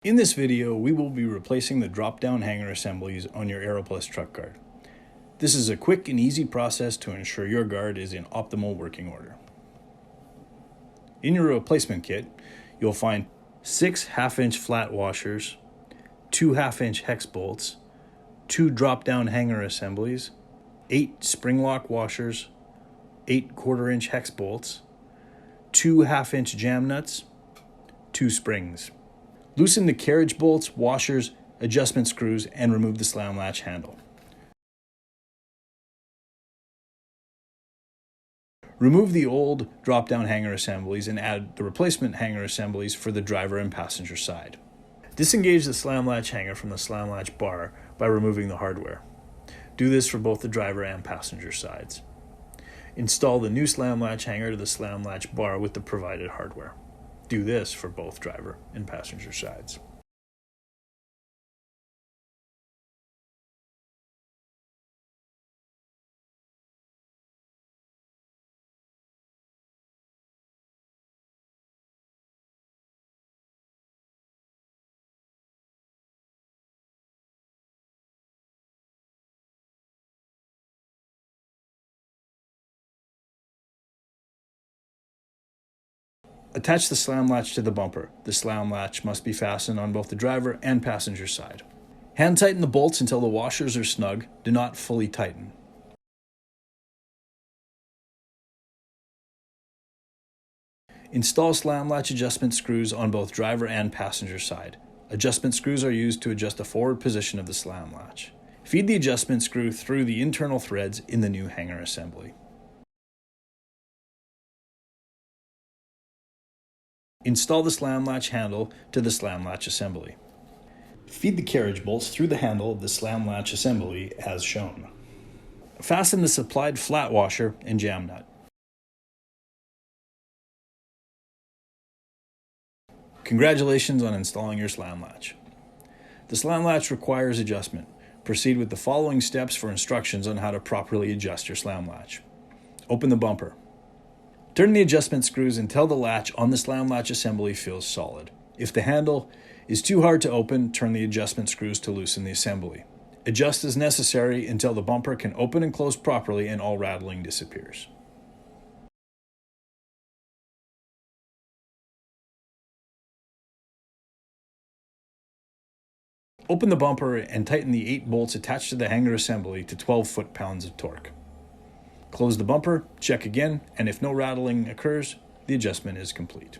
In this video, we will be replacing the drop-down hanger assemblies on your AeroPLUS truck guard. This is a quick and easy process to ensure your guard is in optimal working order. In your replacement kit, you'll find 6 half-inch flat washers, 2 half-inch hex bolts, 2 drop-down hanger assemblies, 8 spring lock washers, 8 1/4-inch hex bolts, 2 half-inch jam nuts, 2 springs. Loosen the carriage bolts, washers, adjustment screws, and remove the slam latch handle. Remove the old drop-down hanger assemblies and add the replacement hanger assemblies for the driver and passenger side. Disengage the slam latch hanger from the slam latch bar by removing the hardware. Do this for both the driver and passenger sides. Install the new slam latch hanger to the slam latch bar with the provided hardware. Do this for both driver and passenger sides. Attach the slam latch to the bumper. The slam latch must be fastened on both the driver and passenger side. Hand tighten the bolts until the washers are snug. Do not fully tighten. Install slam latch adjustment screws on both driver and passenger side. Adjustment screws are used to adjust the forward position of the slam latch. Feed the adjustment screw through the internal threads in the new hanger assembly. Install the slam latch handle to the slam latch assembly. Feed the carriage bolts through the handle of the slam latch assembly as shown. Fasten the supplied flat washer and jam nut. Congratulations on installing your slam latch. The slam latch requires adjustment. Proceed with the following steps for instructions on how to properly adjust your slam latch. Open the bumper. Turn the adjustment screws until the latch on the slam latch assembly feels solid. If the handle is too hard to open, turn the adjustment screws to loosen the assembly. Adjust as necessary until the bumper can open and close properly and all rattling disappears. Open the bumper and tighten the 8 bolts attached to the hanger assembly to 12 foot-pounds of torque. Close the bumper, check again, and if no rattling occurs, the adjustment is complete.